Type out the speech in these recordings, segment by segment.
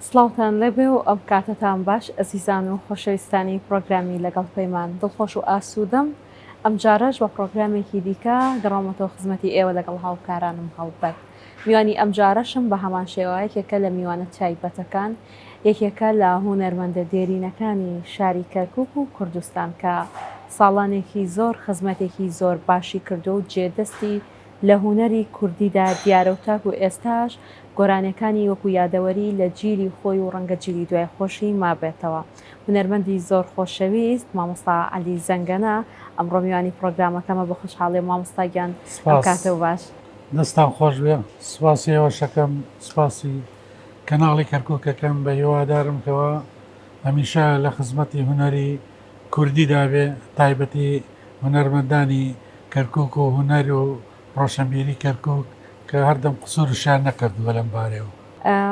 سڵاوتان لەبێ و ئەم کاتتان باش ئەزیزان و خۆشەویستانی پرۆگرامی لەگەڵ پەیمان دڵخۆش و ئاسوودەم ئەم جارەش بە پرۆگرامێکی دیکە گەڕامەتەوە خزمەتی ئێوە لەگەڵ هاوکارانم هەڵبەت میوانی ئەم جارەشم بە هەمان شێوەیەکێکە لە میوانە تایبەتەکان یەکێکە لە هونەرمەندە دێرینەکانی شاری کەرکووک و کوردستان کە ساڵانێکی زۆر خزمەتێکی زۆر باشی کردو و جێدەستی لە هونەری کوردیدا دیارە و تاک و ئێستاش گۆرانەکانی وەکو یادەوەری لە گیری خۆی و ڕەنگە گیری دوای خۆشی مابێتەوە. هونەرمەندی زۆر خۆشەویست مامۆستا عەلی زەنگەنە ئەمڕۆ میوانی پرۆگرامەکەمە بە خوشحاڵی مامۆستاگیان ئەم کاتە و باش. دەستان خۆش بێ سوپاسی ئێوە شەکەم سوپاسی کەناڵی کەرکووکەکەم بە هیوادارم کەەوە هەمیشە لە خزمەتی هونەری کوردیدا بێ تایبەتی هونەرمەندانی کەرکووک و هونەر و ڕۆشنبیری کەرکووک کە هەردەم قسوورشیان نەکردووە لەم بارەوە.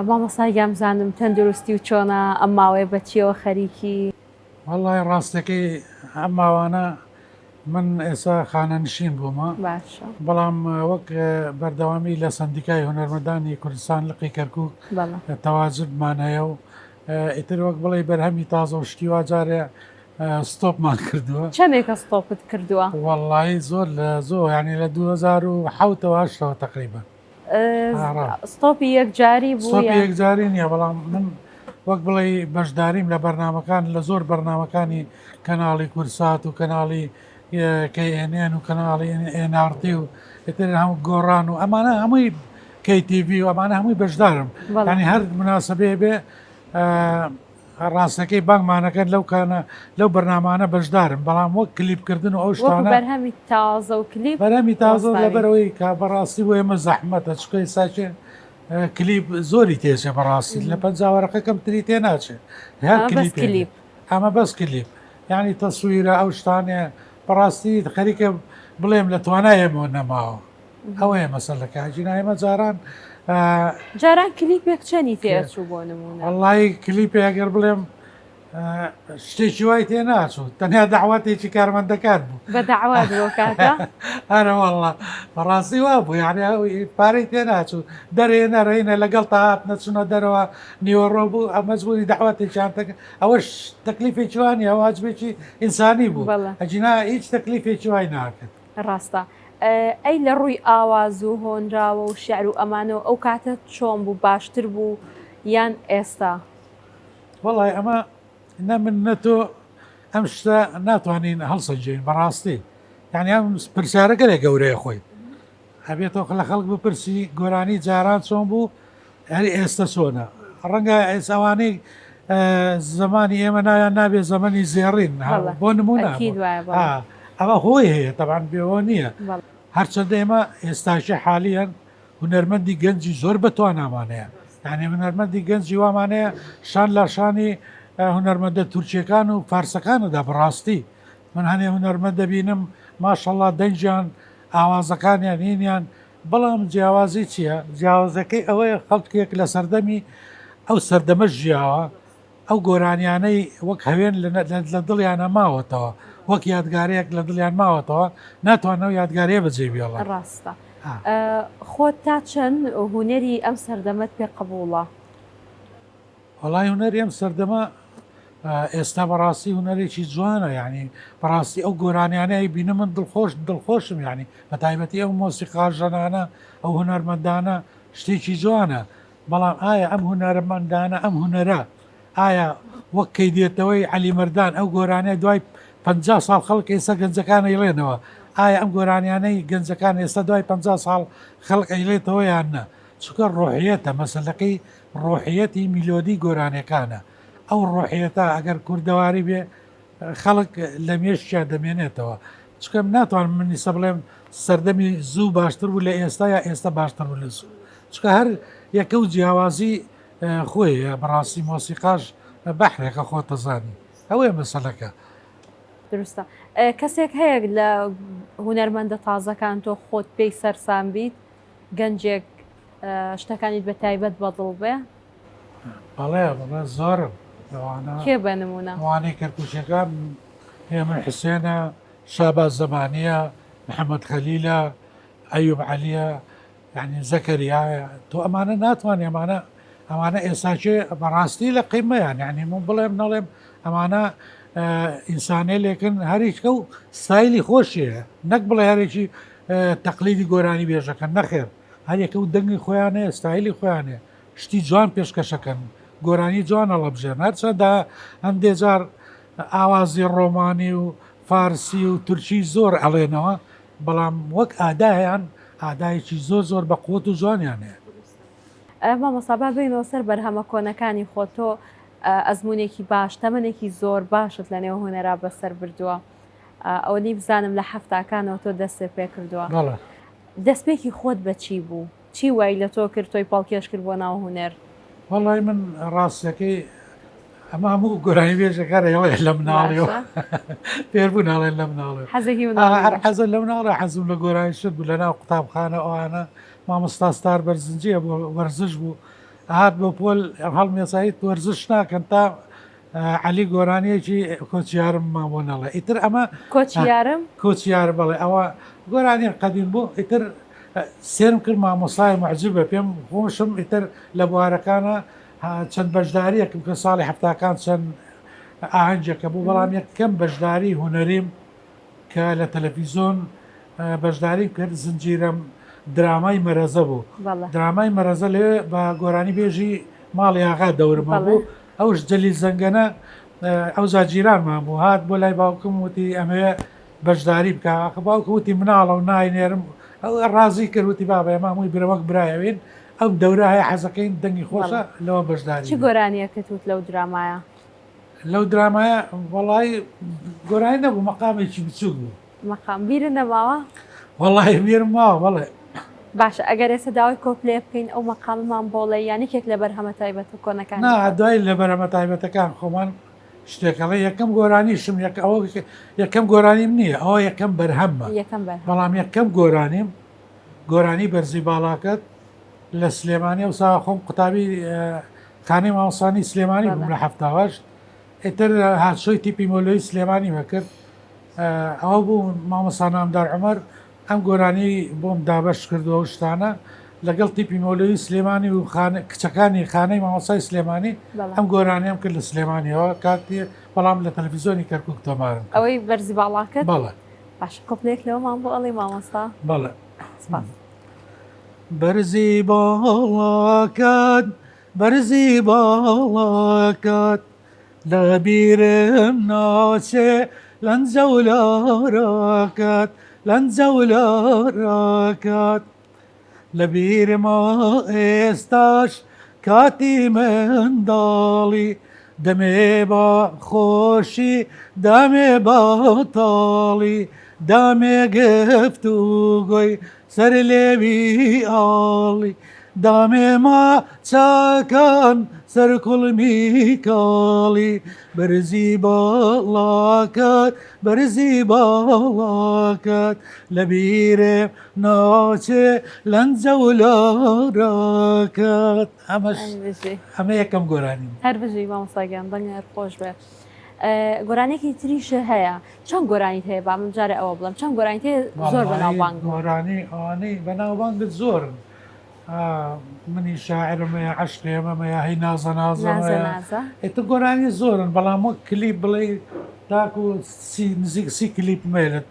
مامۆستاگیان بزانم تەندروستی و چۆنە ئەم ماوەیە بەچیەوە خەریکی؟ وەڵای ڕاستەکەی ئەم ماوانە من ئێستا خانەنشین بوومە باشە بەڵام وەک بەردەوامی لە سندیکای هونەرمەندانی کوردستان لقی کەرکووک تەواجدمان هەیە و ئیتر وەک بڵێ بەرهەمی تازە و شتی واجارێ ستۆپمان کردووە. چەندێکە ستۆپت کردووە؟ وەڵی زۆر لە زۆر ینی لە 2007ەوە تقریبا ستۆپی یەکجاری بوو یەکجاری نییە بەڵام من وەک بڵێ بەشداریم لە بەرنمەکان لە زۆر بەرنمەکانی کەناڵی کورسات و کەناڵی کەێنێن و کەناڵی ئێنارتی و ئتر هەموو گۆڕان و ئەمانە هەمووی KTV و ئەمانە هەمووی بەشدارم ینی هەر مناسبێ بێ ڕاستەکەی بانگمانەکەن لەو بەرنامانە بەشدارم بەڵام وەک کلیپکردن و ئەو شتانە بەرهەمی تازە و کلیپ بەرهەمی تازە لەبەرەوەی کا بەڕاستی بۆ ئێمە زەحمەتە چکۆی ساچێن کلیپ زۆری تێچێ بەڕاستی لە پەنجاوەرەکەکەم تری تێ ناچێت هەر کلیپ ئەمە بەس کلیپ یعنی تەسویرە ئەو شتانێ بەڕاستی خەریکە بڵێم لە توانایەمەوە نەماوە ئەوەیە مەسەلەکە جینایمە جاران کلیپێک چەنی تێچوو بۆ نمونە وەڵی کلیپی ئەگەر بڵێم شتێکی وای تێ ناچوو تەنیا داواتێکی کارمەندەکان بوو بە داوات بۆ کاتە ئەرە وەڵا بەڕاستی وا بوو یعنی پارەی تێ ناچوو دەرێنە ڕێنە لەگەڵ تاات نەچوونە دەرەوە نیوەڕۆ بوو ئەمەزبووری داواتێکیانتەکە ئەوەش تەکلیفێکی وانی ئەواجبێکی ئینسانی بوو ئەجینا هیچ تەکلیفێکی وای ناکرد. ڕاستە ئەی لە ڕووی ئاواز و هۆنراوە و شعر و ئەمانەوە ئەو کاتە چۆن بوو باشتر بوو یان ئێستا؟ وەڵی ئەمە نە من نەتۆ ئەم شتە ناتوانین هەڵسەنجین بەڕاستی یعنی ئەم پرسیارەکە لێ گەورەیە خۆی هەبێتەوە لە خەڵک بپرسی گۆرانی جاران چۆن بوو هەری ئێستا چۆنە ڕەنگە ئێساوانەی زمانی ئێمە نایان نابێت زەمەنی زێڕین بۆ نمونە ئەمە هۆی هەیە تەبان بێەوە نییە هەرچەندە ئێمە ئێستاشی حالیان هونەرمەندی گەنجی زۆر بەتوانامانەیە یعنی هونەرمەندی گەنجی وامانەیە شان لە شانی هونەرمەندە تورکیەکان و فارسەکانەدا بڕاستی من هەنێ هونەرمەند دەبینم ماشەڵڵا دەنجیان ئاوازەکانیان هینیان بەڵام جیاوازی چییە؟ جیاوازەکەی ئەوەیە خەڵکێک لە سەردەمی ئەو سەردەمە ژیاوە ئەو گۆرانیانەی وەک هەوێن لە دڵیانە ماوەتەوە وەک یادگارەیەک لە دڵیان ماوەتەوە ناتوانەوە یادگارەیە بەجێ بێڵە. ڕاستە خۆت تا چەند هونەری ئەم سەردەمەت پێ قبوڵە؟ وەڵای هونەری ئەم سەردەمە ئێستا بەڕاستی هونەرێکی جوانە یعنی بەڕاستی ئەو گۆرانیانەیە بینە من دڵخۆشم یعنی بە تایبەتی ئەو مۆسیقاژەنانە ئەو هونەرمەندانە شتێکی جوانە بەڵام ئایا ئەم هونەرمەندانە ئەم هونەرە ئایا وەک کەی دێتەوەی عەلی مەردان ئەو گۆرانەیە دوای 50 ساڵ خەڵک ئێستا گەنجەکانە ئەیڵێنەوە ئایا ئەم گۆرانیانەی گەنجەکان ئێستا دوای 50 ساڵ خەڵک ئەیڵێتەوە یان نە چکە ڕۆحیەتە مەسەلەکەی ڕۆحیەتی میلۆدی گۆرانەکانە ئەو ڕۆحیەتە ئەگەر کوردەواری بێ خەڵک لە مێشتیا دەمێنێتەوە چکەم ناتوان منیسە بڵێم سەردەمی زوو باشتر بوو لە ئێستا یا ئێستا باشتر بوو لە زوو چکە هەر یەکە و جیاوازی خۆی بەڕاستی مۆسیقاش بەحرێکە خۆتەزانی ئەوەیە مەسەلەکە. دروستە کەسێک هەیە لە هونەرمەندە تازەکان تۆ خۆت پێی سەرسان بیت گەنجێک شتەکانیت بە تایبەت بەدڵ بێ؟ بەڵێ زۆرم کێ بە نمونە وانەی کەرکووچەکان هێمن حسێنە شاباز زەمانیە محەممەد خەلیلە ئەیوب عەلیە یعنی زەکەریایە تۆ ئەمانە ناتوانێ ئەمانە ئەمانە ئێساچێ بەڕاستی لە قیمەیان یعنی من بڵێم نەڵێم ئەمانە ئینسانێ لێکن هەریچکە و سایلی خۆشیە نەک بڵێ هەرێکی تەقلیدی گۆرانی بێژەکەن نەخێر هەرێکە و دەنگی خۆیانەیە ستایلی خۆیانێ شتی جوان پێشکەشەکەن گۆرانی جوانە لە بژێن هەرچەندا هەندێجار ئاوازی ڕۆمانی و فارسی و تورکی زۆر ئەڵێنەوە بەڵام وەک ئادایان ئادایەکی زۆر بە قوت و جوانیانەیە. مامۆستا بینەوە سەر بەرهەمە کۆنەکانی خۆتۆ ئەزمونێکی باش تەمەنێکی زۆر باشت لە نێو هوەرا بەسەر بردووە ئەوەی بزانم لە هەفتاکانەوە تۆ دەستێ پێ کردووە دەستپێکی خۆت بە چی بوو؟ چی وای لە تۆ کرد تۆی پاڵکێش کرد بۆ ناو هوەر؟ وەڵی من ڕاستەکەی ئەمە هەموو گۆرانی بێژەکارە ئەوڵێ لە مناڵیەوە پێربوو ناڵێن لە مناڵێ هەر حەزە لە مناڵە حەزم لە گۆرانی شت بوو لە ناو قوتابخانە ئەوانە مامۆستا ستار بەرزنجیە بۆ وەرزش بوو هات بۆ پۆل هەڵمێساییت وەرزش ناکەن تا عەلی گۆرانیەکی کۆچیارم ما بۆ نەڵێ ئیتر ئەمە کۆچیار بڵێ ئەوە گۆرانی قەدیم بوو ئیتر سێرم کرد مامۆسای معجبە پێم خۆشم ئیتر لە بوارەکانە چەند بەشداریەکەم کە ساڵی هەفتاکان چەند ئاهەنجەکە بوو بەڵام یەکەم بەشداری هوەریم کە لە تەلەڤیزۆن بەشداری کرد زنجیرەم درامای مەرەزە بوو درامای مەرەزە لێ بە گۆرانی بێژی ماڵی ئاغا دەورمە بوو ئەوش جەلی زەنگەنە ئەو زاجیرانمان بوو هات بۆ لای باوکم وتی ئەمەوێ بەشداری بکە باوکە وتی مناڵە و ناینێرم ئەو ڕازی کردوتی بابێ مامووی برەوەک برایەوێن ئەم دەورە هەیە حەزەکەین دەنگی خۆشە لەوە بەشداری چی گۆرانیە کەوت لەو درامایە؟ لەو درامایە وەڵی گۆرانی نەبوو مەقامێکی بچوک بوو مەقام بیرە نەماوە؟ وەڵی بیرم ماوە بەڵێ باشە ئەگەر ئێستا داوای کۆپلێ بکەین ئەو مەقاممان بۆڵێ یانێکێک لە بەرهەمە تایبەت و کۆنەکان دوای لە بەرهەمە تایبەتەکان خۆمان شتێکەڵێ یەکەم گۆرانیشم یەکەم گۆرانیم نییە ئەوە یەکەم بەرهەممە بەڵام یەکەم گۆرانیم گۆرانی بەرزی باڵاکەت لە سلێمانی و سا خۆم قوتابی خانەی مامۆستانی سلێمانی بووم لە هەفتاوەش ئیتر هاتشۆی تیپی مۆلۆی سلێمانی وەکرد ئەوە بوو مامۆستا نامدار عومەر ئەم گۆرانی بۆم دابەش کردووە و شتانە لەگەڵ تیپی مۆلۆی سلێمانی و کچەکانی خانەی مامۆستای سلێمانی ئەم گۆرانیان کرد لە سلێمانیەوە کاتی بەڵام لە تەلەڤیزۆنی کەرکووک تۆمارم ئەوەی بەرزی باڵاکەت بەڵێ باش کۆپلێک لەوەمان بۆ ئەڵێ مامۆستا بەڵێ بەرزی باڵاکەت بەرزی باڵاکەت لە بیرم ناچێ لەنجە و لاڕاکەت لەنجە و لاڕاکەت لە بیرما ئێستاش کاتی منداڵی دەمێ بە خۆشی دامێ بەتاڵی دامێ گفتوگۆی سەر لێوی ئاڵی دامێ ماچەکان سەر کوڵمی کاڵی بەرزی باڵاکەت بەرزی باڵاکەت لە بیرێم ناچێ لەنجە و لاڕاکەت ئەمە یەکەم گۆرانی هەر بژی مامۆستاگیان دەنگە هەر خۆش بێ گۆرانێکی تریشە هەیە چەند گۆرانیت هەیە با من جارێ ئەوە بڵم چەند گۆرانیت هەیە زۆر بەناوبانگ گۆرانی ئەوانەی بەناوبانگت زۆرن منی شاعرمەیە عەشقێمەمەیە هەی نازە نازەمەیە ئێتە گۆرانی زۆرن بەڵام وەک کلیپ بڵێ تاکو نزیک سی کلیپمەیە لە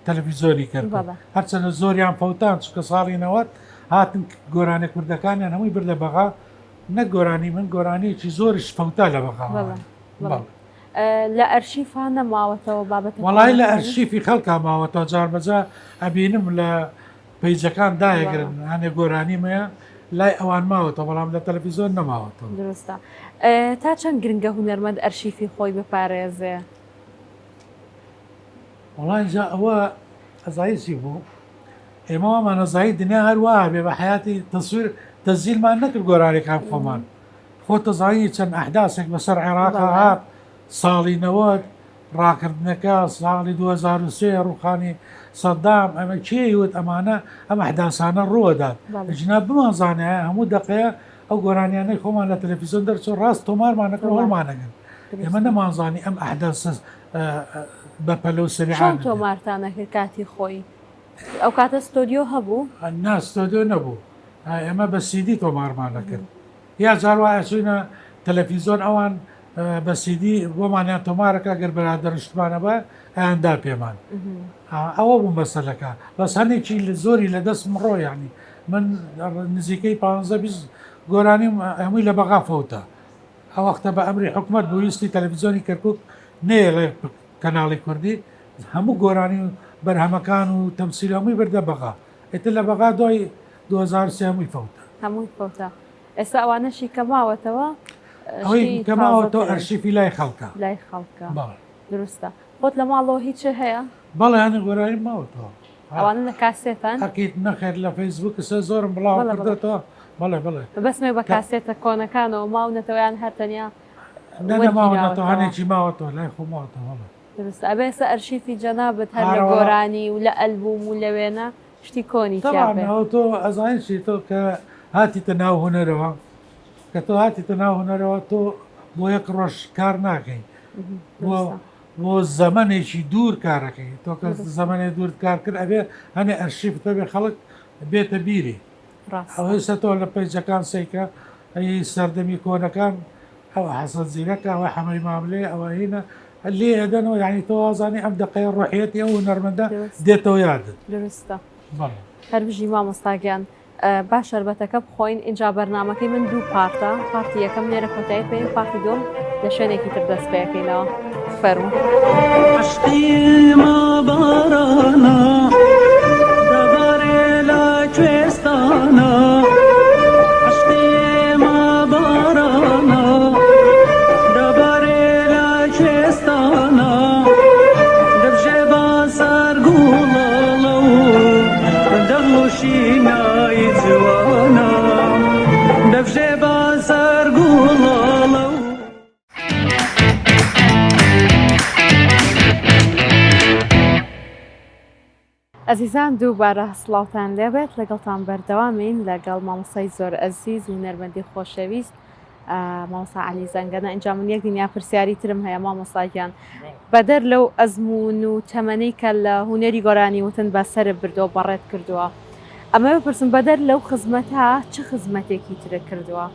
تەلەڤیزۆری کرد هەرچەنە زۆریان فەوتان چکە ساڵی نەوەت هاتن گۆرانی کوردەکانیان هەمووی بردە بەغا نەک گۆرانی من گۆرانیەکی زۆریش فەوتا لە بەغا لە ئەرشیفان نەماوەتەوە بابەت وەڵای لە ئەرشیفی خەڵکا ماوەتەوە جار بەجا ئەبینم لە پەیجەکان دایەگرن هەنێ گۆرانیمەیە لای ئەوان ماوەتەوە بەڵام لە تەلەڤیزۆن نەماوەتەوە درستە تا چەند گرنگە هونەرمەند ئەرشیفی خۆی بپارێزێ وەڵای جا ئەوە ئەزایسی بوو ئێمەوەمانەزایی دنیا هەروە بێ بە حیاتی تەسویر تەزیلمان نەکرد گۆرانێکان خۆمان خۆ تەزایی چەند ئەحداسێک بەسەر عێراقا هات ساڵی نەوەت ڕاکردنەکە ساڵی 2023 ڕووخانی سەدام ئەمە کێیوت ئەمانە ئەم ئەحداسانە ڕووەدات ژناب بمانزانایە هەموو دەقەیە ئەو گۆرانیانەی خۆمان لە تەلەڤیزۆن دەرچۆ ڕاست تۆمارمانەکە هەڵمانەگەن ئێمە نەمانزانی ئەم ئەحداس بەپەلە و سریعان تۆمارتانەکە کاتی خۆی ئەو کاتە ستۆدیۆ هەبوو نا ستۆدیۆ نەبوو ئێمە بە سیدی تۆمارمانەکرد یا جاروایە چوینە تەلەڤیزۆن ئەوان بە سیدی بۆمانیان تۆمارەکە گەر بەرادەڕشتمانە بە ئەیاندا پێمان ئەوە بوو مەسەلەکە بەس هەنێکی زۆری لە دەستم ڕۆ یعنی من نزیکەی 15 گۆرانی هەمووی لە بەغا فەوتە ئەو وەختە بە ئەمری حکومت بوویستی تەلەڤیزۆنی کەرکووک نێڵێ کەناڵی کوردی هەموو گۆرانی و بەرهەمەکان و تەمسیل هەمووی بردە بەغا ئێتر لە بەغا دوای 2003 هەمووی فەوتە هەمووی فەوتە ئێستا ئەوانەشی کەماوەتەوە ئەوەی کەماوەتەوە ئەرشیفی لای خەڵکە لای خەڵکە دروستە خۆت لە ماڵەوە هیچ هەیە بەڵێ هەنێ گۆرانی ماوەتەوە ئەوانە لە کاسێتان ئەکیت نەخێت لە فەیسبوک سە زۆرم بڵاو کردێتەوە بەڵێ بڵێ بەسمێ بە کاسێتە کۆنەکانەوە ماونەتەوەیان هەرتەنیا نەماوەتەوە هەنێکی ماوەتەوە لای خۆ ماوەتەوە درست ئەبێ ئێستا ئەرشیفی جەنابەت هەر لە گۆرانی و لە ئەلبوم و لەوێنە شتی کۆنی تۆ ئەزانشی تۆ کە هاتیتە ناو هوەرەوە کە تۆ هاتیتە ناو هوەرەوە تۆ بۆ یەک ڕۆژ کار ناکەین بۆ زەمانێکی دوور کارەکەی تۆ کە زەمانێ دوور کار کرد ئەبێ هەنێ ئەرشیفتە بێ خەڵک بێتە بیری ئەو هێستا تۆ لە پەیجەکان سیکە ئەی سەردەمی کۆنەکان ئەو حەسەن زیرەکە ئەوە حەمەی ماملێ ئەوە هینە لێ ئەدەنەوە یعنی تۆ وازانی ئەم دقەیە ڕۆحیەتی ئەو نەرمەندە دێتەوە یادت درستە هەربژی مامۆستاگیان باش شەربەتەکە بخۆین اینجا بەرنامەکەی من دوو پارتە پارتی یەکەم لێرە کۆتایی پێ پارتی دۆم لە شوێنێکی تر دەست پێەکەینەوە فەرمو عشقیمە بارانە دەبارێ لە کوێستانە عشقیمە بارانە دەبارێ لە کوێستانە دەبژێ بە سەر گوڵەڵە و دەڵۆشینایی جوانە دەبژێ بە سەر گوڵەڵە ئەزیزان دووبارە سڵاوتان لێبێت لەگەڵتان بەردەوامین لەگەڵ مامۆستای زۆر ئەزیز و نەرمەندی خۆشەویست مامۆستا عەلی زەنگەنە ئینجا من یەک دنیا پرسیاری ترم هەیە مامۆستاگیان بەدەر لەو ئەزمون و تەمەنەی کە لە هونەری گۆرانی وتن بەسەرت بردەوە بەڕێت کردووە ئەمە بپرسم بەدەر لەو خزمەتە چ خزمەتێکی ترە کردووە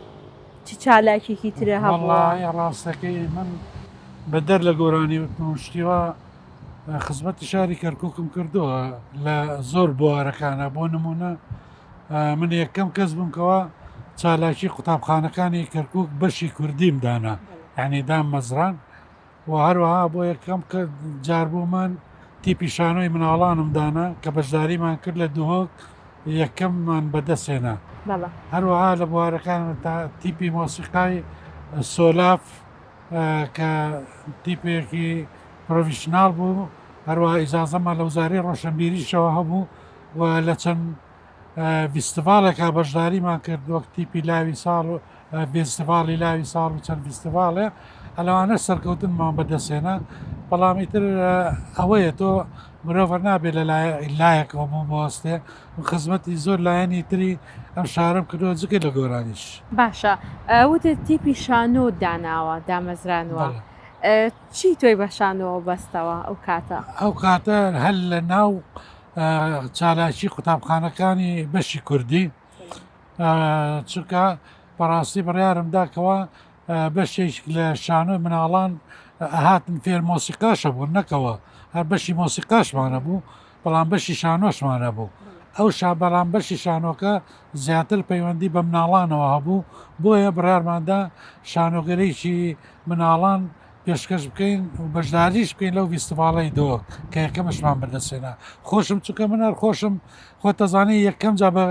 چی چالاکێکی ترە هەبووە ڕاستەکەی من بەدەر لە گۆرانی وتنشتیوە خزمەتی شاری کەرکووکم کردووە لە زۆر بوارەکانە بۆ نمونە من یەکەم کەس بوومکەوە چالاکی قوتابخانەکانی کەرکووک بەشی کوردیم دانا یعنی دام مەزران و هەروەها بۆ یەکەم کە جاربوومان تیپی شانۆی مناڵانم دانا کە بەشداریمان کرد لە دوهۆک یەکەممان بەدەستێنا هەروەها لە بوارەکان تیپی مۆسیقای سۆلاف کە تیپێکی پرۆڤیشنال بوو هەروەها ئیجازەمان لە وزارەی ڕۆشنبیریشەوە هەبوو و لە چەند فیستیڤالێکا بەشداریمان کرد وەک تیپی لاوی ساڵ و فێستیڤاڵی لاوی ساڵ و چەند فیستیڤالێ ئەلەوانە سەرکەوتنمان بەدەستێنا بەڵامی تر ئەوەیە تۆ مرۆڤ نابێت لە لایەکەوە بوو بۆستێ خزمەتی زۆر لایەنی تری ئەم شارم کردەوە جگە لە گۆرانیش باشە وتت تیپی شانۆ داناوە دامەزرانوە چی تۆی بەشانەوە بەستەوە ئەو کاتە ئەو کاتە هەل لە ناو چالاکی قوتابخانەکانی بەشی کوردی چونکە بەڕاستی بڕیارم داکەوە بەشێک لە شانۆی مناڵان هاتن فێر مۆسیقاشە بوو نەکەوە هەر بەشی مۆسیقاشمانە بوو بەڵام بەشی شانۆشمانە بوو ئەو بەڵام بەشی شانۆکە زیاتر پەیوەندی بە مناڵانەوە هەبوو بۆیە بڕارماندا شانۆگەرێکی مناڵان پێشکەش بکەین و بەشداریش بکەین لەو فیستیڤاڵی دۆ کە یەکەمشمان بەدەستێنا خۆشم چونکە من هەر خۆشم خۆ تەزانانی یەکەم جا بە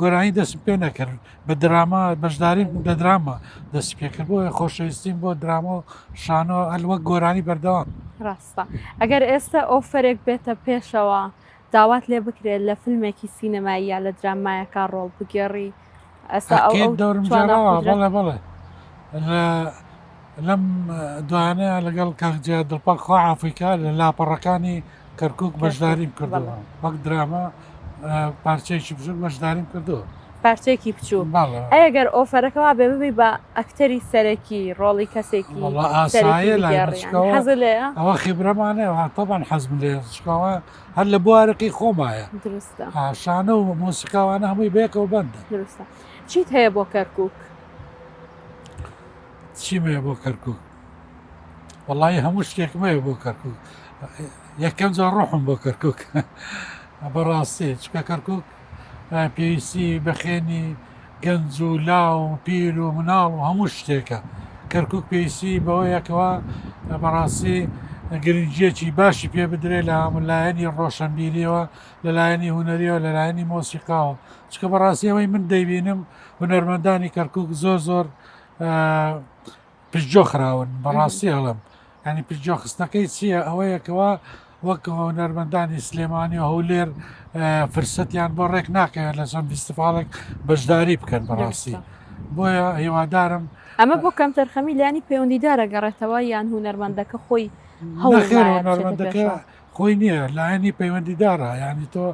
گۆرانی دەستم پێ نەکرد بە دراما بەشداریم لە دراما دەست پێکرد بۆیە خۆشەویستیم بۆ دراما و شانۆ هەلوەک گۆرانی بەردەوام ڕاستە ئەگەر ئێستا ئۆفەرێک بێتە پێشەوە داوات لێ بکرێت لە فیلمێکی سینەمایی یا لە درامایەکە ڕۆڵ بگێڕی ئەستا دەورم بەڵێ بڵێ لەم دوانەیە لەگەڵ کاکجیا دڵپاک خوا عافیکا لە لاپەڕەکانی کەرکووک بەشداریم کردووە وەک دراما پارچەیەکی بچووک بەشداریم کردووە پارچێکی بچوو ئەگەر ئۆفەرەکەەوە بێ ببی بە ئەکتەری سەرەکی ڕۆڵی کەسێکی ئاسایە ئەوە خیبرەمانەیە تەبان حەزم لێ شکەوە هەر لە بوارەکەی خۆمایە شانە و مۆسیقاوانە هەمووی بێکەوە بەندە چیت هەیە بۆ کەرکووک چی مەیە بۆ کەرکووک وەڵی هەموو شتێک مەیە بۆ کەرکووک یەکەم جار ڕۆحم بۆ کەرکووک بەڕاستی چکە کەرکووک پێویستی بەخێنی گەنج و لاو و پیر و مناڵ و هەموو شتێکە کەرکووک پێویستی بەوەیەکەوە بەڕاستی گرنگجیەکی باشی پێ بدرێت لە لایەنی ڕۆشنبیریەوە لەلایەنی هوەریەوە لەلایەنی مۆسیقاوە چکە بەڕاستیەوەی من دەیبینم هوەرمەندانی کەرکووک زۆر پشتجۆ خراون بەڕاستی هەڵم ینی پشتجۆ خستنەکەی چییە ئەوەیەکەوە وەک هوەرمەندانی سلێمانی و هەولێر فرسەتیان بۆ ڕێک ناکەوێت لە چەند فیستیڤالێک بەشداری بکەن بەڕاستی بۆیە هیوادارم ئەمە بۆ کەم تەرخەمی لانی پەیوەندیدارە گەڕێتەوە یان هوەرمەندەکە خۆی هەوڵمەندەکە خۆی نییە لایەنی پەیوەندیدارە ینی تۆ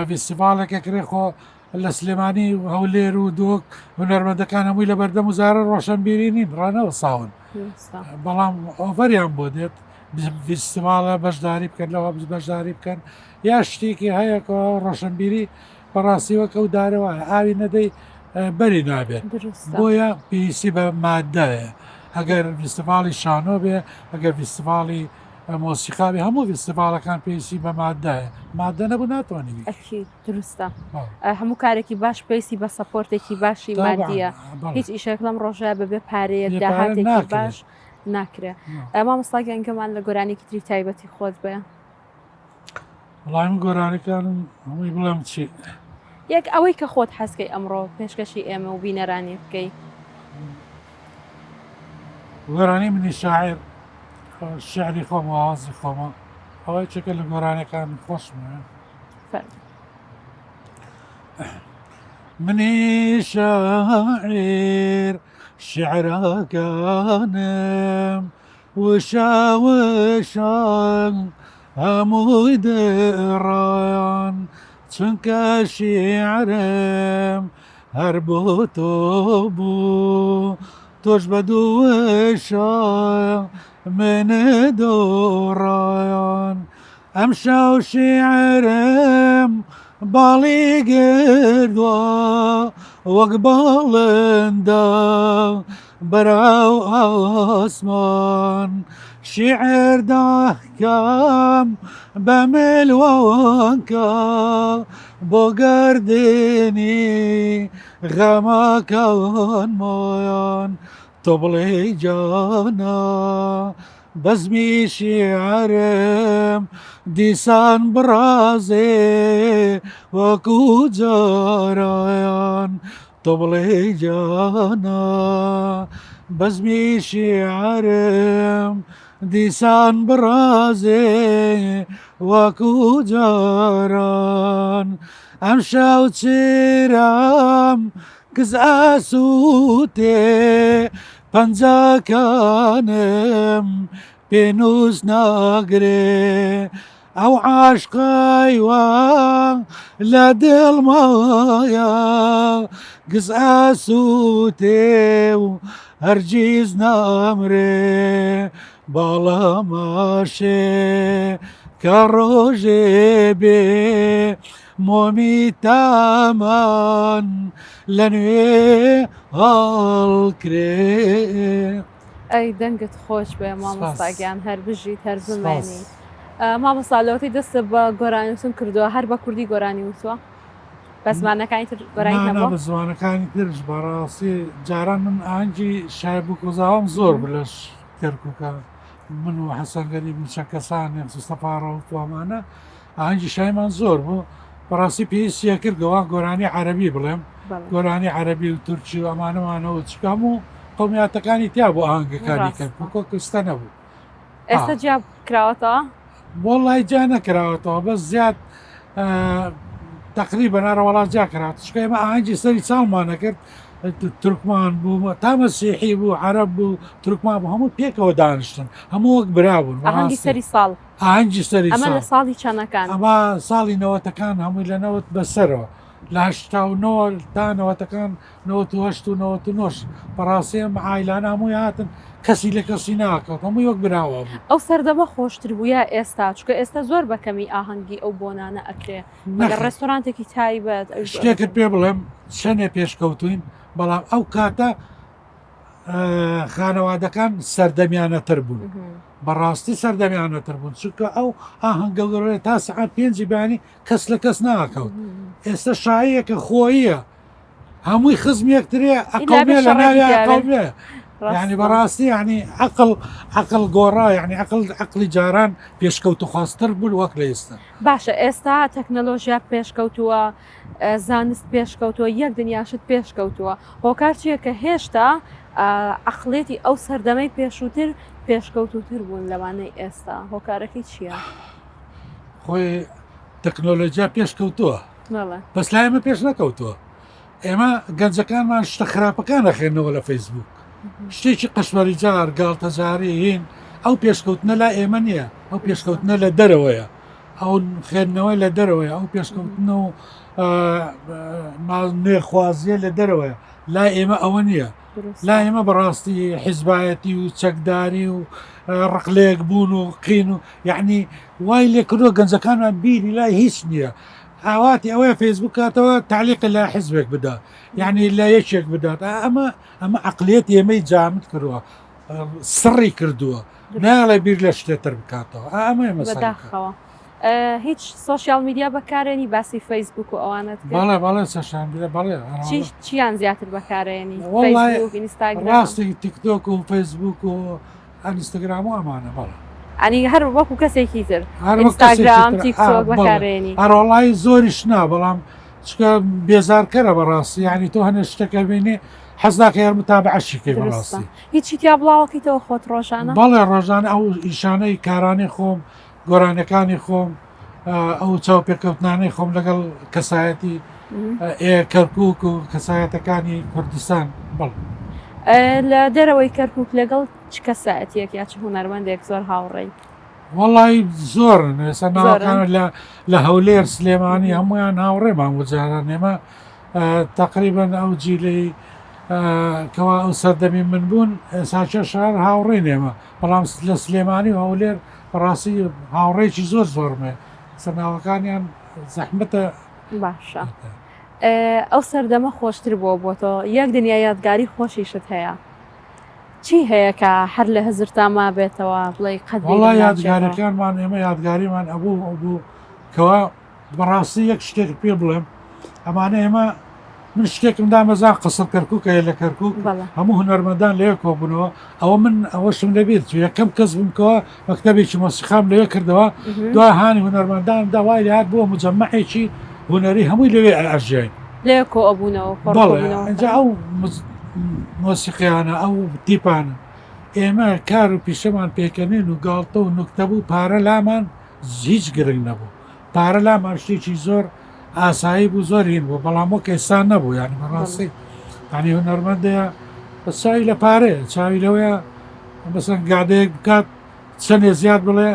فیستیڤالێکەکرێ خۆ لە سلێمانی و هەولێر و دۆک هوەرمەندەکان هەمووی لە بەردەم وزارە ڕۆشنبیری نین ڕانەوە ساون بەڵام ئۆڤەریان بۆ دێت فیستیڤالە بەشداری بکەن لەوە بەشداری بکەن یا شتێکی هەیەکەوە ڕۆشنبیری بەڕاستیوەکە و دارەوە ئاوی نەدەی بەری نابێت بۆیە پێویستی بە مادەیە ئەگەر فیستیڤالی شانۆ بێ ئەگەر فیستیڤالی مۆسیقاوی هەموو فیستیڤالەکان پێویستی بە مادەیە مادە نەبوو ناتوانانی دروستە هەموو کارێکی باش پێویستی بە سەپۆرتێکی باشی مادیە هیچ ئیشێک لەم ڕۆژە بەبێ پارەیە داهاتێکی باش ناکرێ مامۆستا گەنگەمان لە گۆرانێکی تری تایبەتی خۆت بێ وڵای من گۆرانەکانم هەمووی بڵێم چی یەک ئەوەی کە خۆت حەزکەی ئەمڕۆ پێشکەشی ئێمە و بینەرانی بکەی گۆرانی منی شاعر شعری خۆم وازی خۆمە ئەوەی چێکە لە گۆرانەکان خۆشمە منی شاعر شعرەکانم وشاوشان هەمووی دڕایان چونکە شیعرم هەر بۆ تۆ بوو تۆش بە دووشە منە دۆڕایان ئەم شاو شیعرم باڵی گردووە وەک باڵندا بەراو ئاسمان شیعر داکەم بە ملوانکە بۆ گەردێنی غەمەکانمایان تۆ بڵێ جانە بەزمی شیعرم دیسان بڕازێ وەکو جارایان تۆ بڵێ جانە بەزمی شیعرم دیسان بڕازێ وەکو جاران ئەم شەو چێرام کز ئاسووتێ پەنجەکانم پێنووس ناگرێ ئەو عاشقایوە لە دڵمایە گز ئاسووتێ و هەرگیز نامرێ باڵەماشێ کە ڕۆژێ بێ مۆمی تامان لە نوێ هەڵکرێ ئەی دەنگت خۆش بێ مامۆستاگیان هەر بژیت هەر بمێنی مامۆستا لەوەی دەستە بە گۆرانیوتن کردووە هەر بە کوردی گۆرانی وتووە بە زمانەکانی تر گۆرانی هەبووە بە زمانەکانی ترش بەڕاستی جاران من ئاهەنگی شایب و کۆزاوام زۆر بلەش کەرکووکە من و حەسەن گەریب و چەند کەسانی سوستەپارە و توامانە ئاهەنگی شایمان زۆر بوو بەڕاستی پێویستیە کردەوە گۆرانی عەرەبی بڵێم گۆرانی عەرەبی و تورکی و ئەمانەمانەوە چکام و قەومیاتەکانی تیا بۆ ئاهەنگەکانی کەرکووکە کوستە نەبوو ئێستا جیاب کراوەتەوە وەڵای جا نەکراوەتەوە بەس زیاد تقریبا ناڕەوەڵات جا کراوە چکە ئێمە ئاهەنگی سەری چاڵمان نەکرد تورکمان بوو تا مەسیحی بوو عەرەب بوو تورکمان بوو هەموو پێکەوە دانیشتن هەموو وەک برابوون ئاهەنگی سەری ساڵ ئاهەنگی سەری ئەمە لە ساڵی چەندەکان ئەمە ساڵی نەوەتەکان هەمووی لە نەوەت بەسەرەوە لە 89 تا نەوەتەکان 98 و 99 بەڕاستی ئەم عایلانە هەمووی هاتن کەسی لە کەسی ناکەوت هەمووی وەک براوە بوو ئەو سەردەمە خۆشتر بووە ئێستا چکە ئێستا زۆر بەکەمی ئاهەنگی ئەو بۆنانە ئەکرێ لە ڕێستۆرانتێکی تایبەت شتێکت پێ بڵێم چەندێ پێشکەوتوین بەڵام ئەو کاتە خانەوادەکان سەردەمیانەتر بوون. بەڕاستی سەردەمیانەتر بوون چونکە ئەو ئاهەنگە گەورەیە تا سەعات 5 بانی کەس لە کەس ناکەوت. ئێستا شایەکە خۆیە هەمووی خزم یەکترێ ئەقڵمێ لە ناوی ئەقڵمێ. يعني بەڕاستی يعني عقل گۆڕا يعني عقلی جاران پێشکەوت و خواستتر بوون وەک لە ئێستا. باشە ئێستا تەکنەلۆژیا پێشکەوتووە، زانست پێشکەوتووە، یەک دنیاشت پێشکەوتووە. هۆکار چییە کە هێشتا عقلێتی ئەو سەردەمەی پێشووتر پێشکەوتوتر بوون لەوانەی ئێستا هۆکارەکەی چییە؟ خۆی تەکنۆلۆژیا پێشکەوتووە بەس لای ئێمە پێش نەکەوتووە. ئێمە گەنجەکانمان شتە خراپەکان نەخێنەوە لە فەیسبوک، شتێکی قەشبەری جار گاڵتەجاری هین ئەو پێشکەوتنە لا ئێمە نییە، ئەو پێشکەوتنە لە دەرەوەیە، ئەو خێنەوەی لە دەرەوەی، ئەو پێشکەوتنە و نێخوازیە لە دەرەوەیە، لا ئێمە ئەوە نییە. لا ئێمە بەڕاستی حیزبایەتی و چەکداری و ڕقلەیەک بوون و قین و یعنی وای لێ کردووە گەنجەکانمان بیری لای هیچ نییە. ئاواتی ئەوەیە فەیسبوک کاتەوە تعلیقی لە حیزبێک بدات، یعنی لە یەکێک بدات. ئەمە عقلێت ئێمەی جامد کردووە، سڕی کردووە، ناڵێ بیر لە شتێتر بکاتەوە. ئەمە بەداخەوە. هیچ سوۆسیال میدیا بەکارێنی باسی فەیسبوک و ئەوانت بەڵێ سەشان بڵێ چیان زیاتر بەکارێنی ڕاستی تیکتۆک و فەیسبوک و ئەنستاگرام و ئەمانە بەڵێ ئەنی هەر وەکو کەسێکی تر ئینستاگرام تیکتۆک بەکارێنی هەروەڵای زۆریش نا بەڵام چکە بێزارکەرە بەڕاستی یعنی تۆ هەنێ شتەکە بینی حەزناکە یار متابعەشیکەی بەڕاستی هیچی تیا بڵاوەکەیتەوە خۆت ڕۆژانە بەڵێ ڕۆژانە ئەو ئیشانەی کارانی خۆم گۆرانەکانی خۆم ئەو چاوپێکەوتنانەی خۆم لەگەڵ کەسایەتی کەرکووک و کەسایەتەکانی کوردستان بڵ لە دەرەوەی کەرکووک لەگەڵ چ کەسایەتیەک یا چ هونەرمەندێک زۆر هاوڕێی وەڵی زۆرن ێستا ناوەکانە لە هەولێر سلێمانی هەمویان هاوڕێمان وجاران ئێمە تقریبەن ئەو جیلەی کەوا ئەو سەردەمی من بوون ئێساچە شار هاوڕێن ئێمە بەڵام لە سلێمانی و هەولێر ڕاستی هاوڕێکی زۆر زۆرمێ سەرناوەکانیان زەحمەتە. باشە ئەو سەردەمە خۆشتر بۆ تۆ یەک دنیا یادگاری خۆشیشت هەیە چی هەیە کە هەر لە هەزرتا ما بێتەوە بڵێ قەڵا یادگاریەکانمان ئێمە یادگاریمان ئەبوو کەوا بەڕاستی یەک شتێک پێ بڵێم ئەمانە ئێمە من شتێکم دامەزان قسە کەرکووکە لە کەرکووک هەموو هونەرمەندان لەوێ کۆبوونەوە ئەوە من ئەوەشم لەبێت یەکەم کەس بمکەوە مەکتەبێکی مۆسیقام لەوێ کردەوە دوای هانی هونەرمەندان داوای لات بووە مجەمەعێکی هونەری هەمووی لەوێ ئەژین لێ کۆ ئەبوونەوە اینجا ئەو مۆسیقیانە ئەو تیپانە ئێمە کار و پیشەمان پێکەنین و گاڵتە و نوکتەبوو پارە لامان هیچ گرنگ نەبوو پارە لامان شتێکی زۆر ئاسایی بوو زۆر هین بوو بەڵام وەک ئێستا نەبوو یانی بەڕاستی ینی هونەرمەندەیە بە چاوی لە پارەیە چاوی لەوەیە مەسەن گادەیەک بکات چەندێ زیاد بڵێ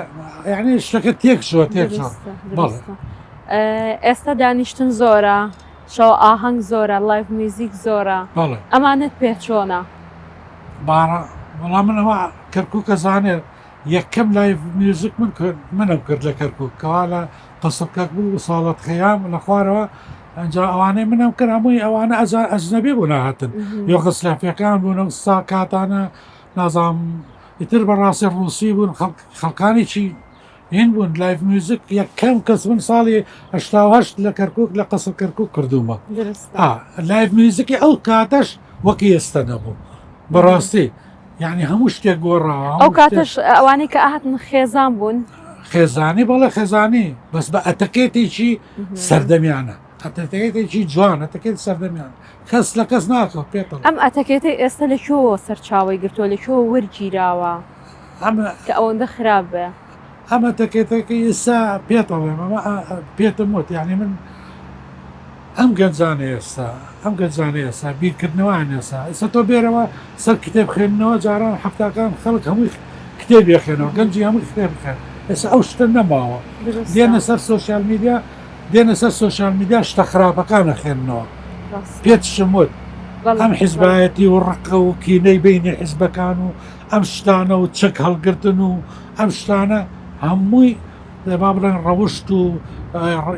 یعنی شتەکە تێکشوە بەڵێ ئێستا دانیشتن زۆرە شەو ئاهەنگ زۆرە لایڤ میوزیک زۆرە ئەمانت پێ چۆنە بەڵام من ئەوە کەرکووکە زانێت یەکەم لایڤ میوزیک منم کرد لە کەرکووک کەوا لە قسەکەک بوو ساڵەت خەیام لە خوارەوە ئەنجا ئەوانەی منم کرد هەمووی ئەوانە ئەجنەبی بوو ناهاتن یۆغسلافیەکان بوون سا کاتانە نازام ئیتر بەڕاستی ڕووسی بوون خەڵکانێکی هین بوون لایڤ میوزیک یەکەم کەس من ساڵی 1970 لە کەرکووک لە قسە کەرکووک کردومە لایڤ میوزیکی ئەو کاتەش وەکی ئێستا نەبوو بەڕاستی یعنی هەموو شتێک گۆڕاوە ئەو کاتەش ئەوانەی کە ئاهاتن خێزان بوون خێزانی بەڵێ خێزانی بەس بە ئەتەکێتێکی سەردەمیانە ئەتەکێتێکی جوان ئەتەکێت سەردەمیان کەس لە کەس ناکەوت پێێتەوە ئەم ئەتەکێتی ئێستا لەکوێوە سەرچاوی گرتووە لەکوێوە وەرگیراوە کە ئەوەندە خراپ بێ ئەمە تەکێتەکە ئێستا پێێتەوە پێتم وت یعنی من ئەم گەنجانە ئێستا بیرکردنەوەیان ئێستا تۆ بێرەوە سەر کتێب خوێندنەوە جاران هەفتاکان خەڵک هەمووی کتێب بخێنەوە گەنجی هەمووی کتێب بخێن ئێستا ئەو شتە نەماوە دێنە سەر سۆشیال میدیا شتە خراپەکانە خوێندنەوە پێت شموت ئەم حیزبایەتی و ڕقە و کینەی بینی حیزبەکان و ئەم شتانە و چەک هەڵگرتن و ئەم شتانە هەمووی با بڵێن ڕەوشت و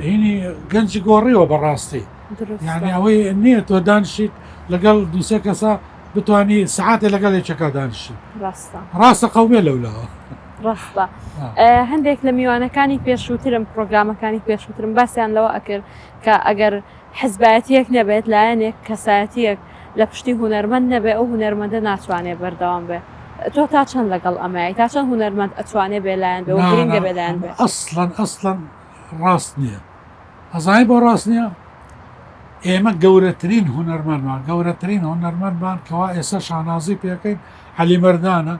هینی گەنجی گۆڕیەوە بەڕاستی یعنی ئەوەی نییە تۆ دانشیت لەگەڵ دووسێ کەسە بتواني ساعات لەگەڵ یەکێکا دانیشت ڕاستە ڕاستە قەومێ لەولاوە ڕاستە هەندێک لە میوانەکانی پێشووترم پرۆگرامەکانی پێشووترم باسییان لەوە ئەکرد کە ئەگەر حزبایەتیەک نەبێت لایەنێک کەسایەتیەک لە پشتی هوەرمەند نەبێ ئەو هوەرمەندە ناتوانێت بەردەوام بێ تۆ تا چەند لەگەڵ ئەمای تا چەند هوەرمەند ئەتوانێت بێلایەن بێ و گرنگە بێلایەن بێ ئەسڵەن ڕاست نییە ئەزای بۆ ڕاست نییە ئێمە گەورەترین هوەرمەندمان گەورەترین هوەرمەندمان کەوا ئێستا شانازی پێەکەین عەلی مەردانە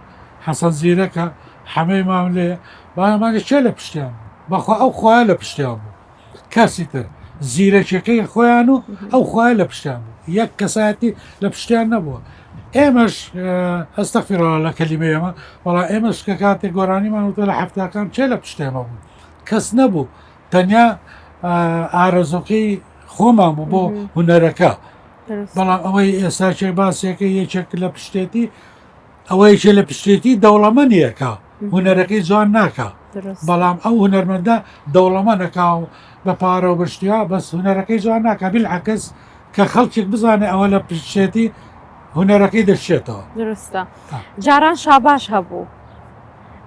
حەسەن زیرەکە حەمەی مام لێ باەمانە چێ لە پشتیان بەخوا ئەو خوایە لە پشتیان بوو کەسی تر زیرەکیەکەی خۆیان و ئەو خوایە لە پشتیان بوو یەک کەسایەتی لە پشتیان نەبووە ئێمەش ئەستەغفیرڵڵاه لە کەلیمەی ئێمە بەڵام ئێمەش کە کاتێک گۆرانیمان وتە لە حەفتاکان چێ لە پشتێمە بوو کەس نەبوو تەنیا ئارەزۆکەی خۆمان بوو بۆ هونەرەکە بەڵام ئەوەی ئێستا چێ باسیەکە یەکێک لە پشتێتی ئەوەی چێ لە پشتێتی دەوڵەمەندیەکە هونەرەکەی جوان ناکە بەڵام ئەو هونەرمەندە دەوڵەمەندەکە و بە پارە و بشتیا بەس هونەرەکەی جوان ناکە بالعکس کە خەڵکێک بزانێ ئەوە لە پشتێتی هونەرەکەی دەشێتەوە درستە جاران شاباش هەبوو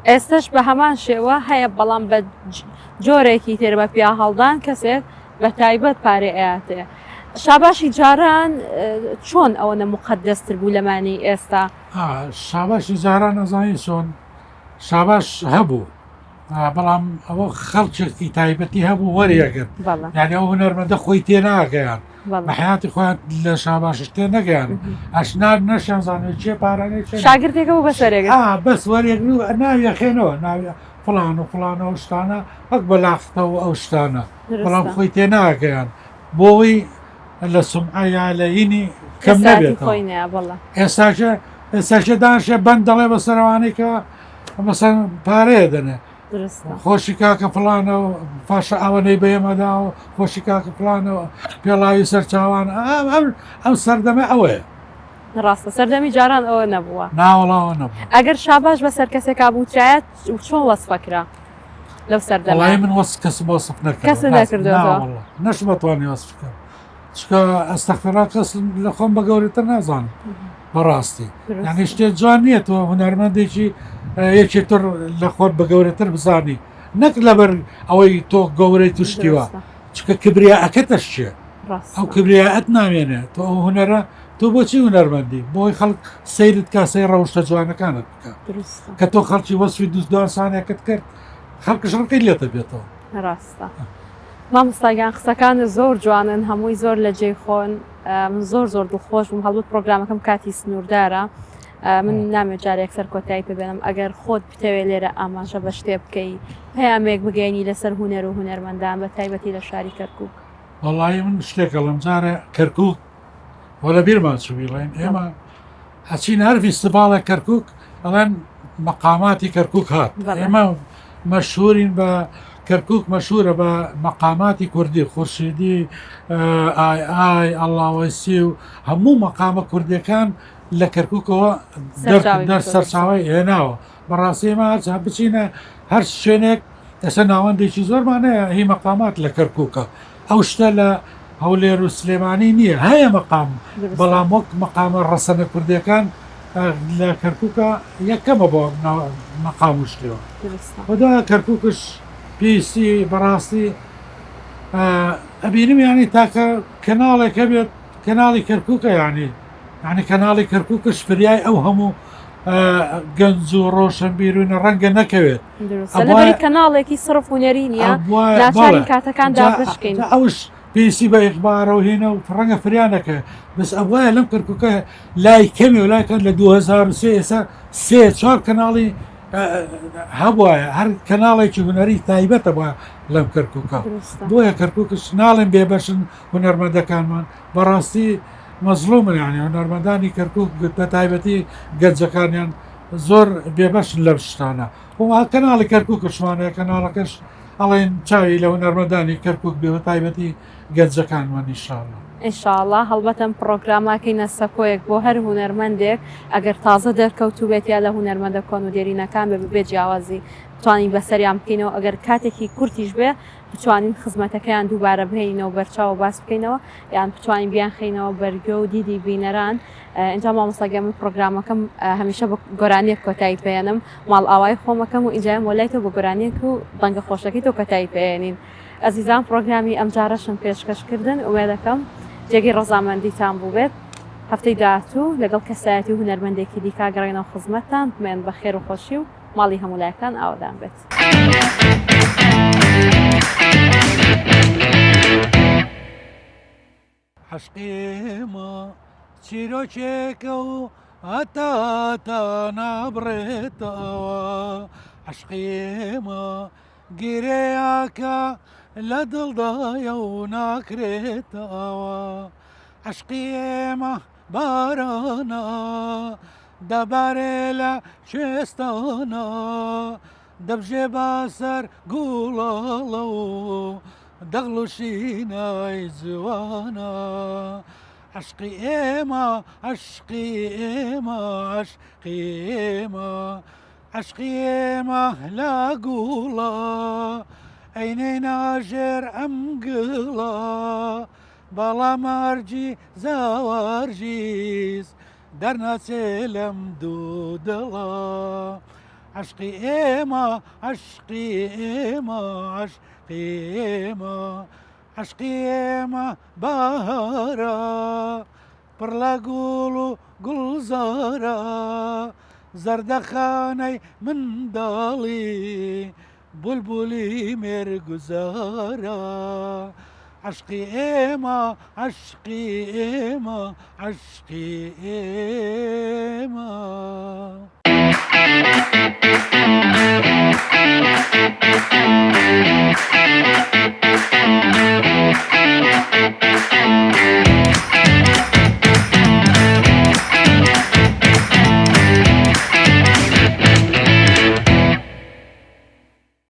ئێستش بە هەمان شێوە هەیە بەڵام بە جۆرێکی تر بە پیا هەڵدان کەسێک بە تایبەت پارێ ئااتێ شاباشی جاران چۆن ئەوە مقدەستر بوو لەمانی ئێستا شاباشی جاران نەزانی چۆن شاباش هەبوو بەڵام ئەوە خەڵکێکی تایبەتی هەبوو وەریەگەن یعنی ئەو هونەرمەندە خۆی تێ ناگەیان بە حیاتی خۆیان لە شاباشش تێ نەگەیان ئەشنار نەشیان زانێت چێ پارانێ شاگردێکە بوو بەسەرێک بەس وەریەک ناویە خێنەوە ناوی فڵان و فڵانە و شتانە وەک بەلاختەوە ئەو شتانە بەڵام خۆی تێ ناگەیان بۆەوەی لە سومعیا لە یینی کەم نەبێتەوە ئێستاکە دانشێ بەند دەڵێ بە سەروانەی کە مەسەن پارەیە دەنێ خۆشی کاکە فڵانە و پاشە ئەوەنەی بەێمەدا و خۆشی کاکە فڵانەوە پێڵاوی سەرچاوان ئەم سەردەمە ئەوەیە ڕاستە سەردەمی جاران ئەوە نەبووە ناوەڵاوە نەبوو ئەگەر شاباش بەسەر کەسێکا بووچایەت چۆن وەسفەکرا لەو سەردەمای من وەس کەس وەسف نەکرد کەس نەکردەوە نەش بەتوانێ وەسف بکەم چکە ئەستەغفیرڵڵاه کەس لە خۆم بە گەورەتر نازانم بەڕاستی یعنی شتێک جوان نییە تۆ هونەرمەندێکی یەکێتر لە خۆت بە گەورەتر بزانی نەک لەبەر ئەوەی تۆ گەورەی توشتیوە چکە کبریاەکەتەش چێ ئەو کبریاەت نامێنێ تۆ ئەو هونەرە تۆ بۆچی هونەرمەندی بۆی خەڵک سەیرت کاسەی ڕەوشتە جوانەکانت بکە کە تۆ خەڵکی وەسوی دووسانێکت کرد خەڵکش ڕقی لێتە بێتەوە ڕاستە مامۆستاگیان قسەکانت زۆر جوانن هەمووی زۆر لە جێی خۆن من زۆر دڵخۆش بووم هەڵبوت پرۆگرامەکەم کاتی سنووردارە من نامێت جارێک سەر کۆتایی پێبێنم ئەگەر خۆت بتەوێت لێرە ئاماژە بە شتێ بکەی پەیامێک بگەینی لەسەر هونەر و هونەرمەندان بە تایبەتی لە شاری کەرکووک وەڵی من شتێکە لەم جارە کەرکووک وە لە بیرمان چویڵێن ئێمە هەچین هەر فیستیڤاڵە کەرکووک ئەڵێن مەقاماتی کەرکووک هات ئێمە مەشهورین بە کەرکووک مەشهورە بە مەقاماتی کوردی خورشیدی ئای ئەڵڵاوەسی و هەموو مەقامە کوردیەکان لە کەرکووکەوە سەرچاوی هێناوە بەڕاستی ئێمە بچینە هەر شوێنێک ئێستا ناوەندێکی زۆرمانەیە هی مەقامات لە کەرکووکە ئەو شتە لە هەولێر و سلێمانی نییە هەیە مەقام بەڵام وەک مەقامە ڕەسەنە کوردیەکان لە کەرکووکە یەکەمە بۆ مەقام شتەوە بەدا کەرکووکش پێویستی بەڕاستی ئەبینم یانی تاکە کەناڵێکە بێت کەناڵی کەرکووکە یانی کەناڵی کەرکووکش فریای ئەو هەموو گەنج و ڕۆشن بیرونە ڕەنگە نەکەوێت کەناڵێکی سرف هوەری نیە ناچاری کاتەکان دابشکەین ئەوش پێویستی بە ئیخبارە و هێنە و ڕەنگە فریانەکە بەس ئەوایە لەم کەرکووکە لای کەمی و لایکەن لە 2023 ئێستا 3-4 کەناڵی هەبواە هەر کەناڵێکی هونەری تایبەتە بە لەم کەرکووکە بۆیە کەرکووکش ناڵێن بێبەشن هونەرمەندەکانمان بەڕاستی مەزلومن یانی هونەرمەندانی کەرکووک بە تایبەتی گەنجەکانیان زۆر بێبەشن لەم شتانە وڵا کەناڵی کەرکووکشمانەیە کەناڵەکەش ئەڵێن چاوی لە هونەرمەندانی کەرکووک بێ بە تایبەتی گەنجەکانمان ئینشاڵڵا ئینشاءڵڵا هەڵبەتەن پرۆگراماکەی نەسەکۆیەک بۆ هەر هونەرمەندێک ئەگەر تازە دەرکەوتو بێت یا لە هونەرمەندە کۆن و دێرینەکان بێ جیاوازی بتوانین بەسەریان بکەینەوە ئەگەر کاتێکی کورتیش بێ بتوانین خزمەتەکەیان دووبارە بهێنینەوە بەرچاوە باس بکەینەوە یان بتوانین بیان خینەوە بەرگۆ و دیدی بینەران اینجا مامۆستاگەم پرۆگرامەکەم هەمیشە بە گۆرانیەک کۆتایی پێێنم ماڵ ئاوای خۆمەکەم و ئینجایم وەلایتەوە بە گۆرانیەک و بەنگە خۆشەکەی تۆ کۆتایی پێێنین ئەزیزان پرۆگرامی ئەم جارەشم پێشکەشکردن وێ دەکەم جێگەی ڕەزامەندیتان بوو بێت هەفتەی داهاتوو لەگەڵ کەسایەتی و هونەرمەندێکی دیکە گەڕێنەوە خزمەتتان بمێن بە خێر و خۆشی و ماڵی هەمولایەکان ئاوادان بێت. عشقێمە چیرۆکێکە و هەتا نابڕێتەوە عشقێمە گیرەیەکە لە دڵدایە و ناکرێتەوە عشقێمە بارانە دەبارێ لە کوێستانە دەبژێ بەسەر گوڵاڵە و دەغڵ و شینای جوانە عشقی ئێمە عشقی ئێمە عشقی ئێمە عشقی ئێمە لە گوڵە ئەینەی ناژێر ئەم گڵە بەڵام مەرجی زاوەرژیز دەرناچێ لەم دوو دڵە عشقی ئێمە عشقی ئێمە عشقی ئێمە عشقی ئێمە بەهارە پڕ لە گوڵ و گوڵزارە زەردەخانەی منداڵی بولبولی مێرگوزارە عشقی ئێمە عشقی ئێمە عشقی ئێمە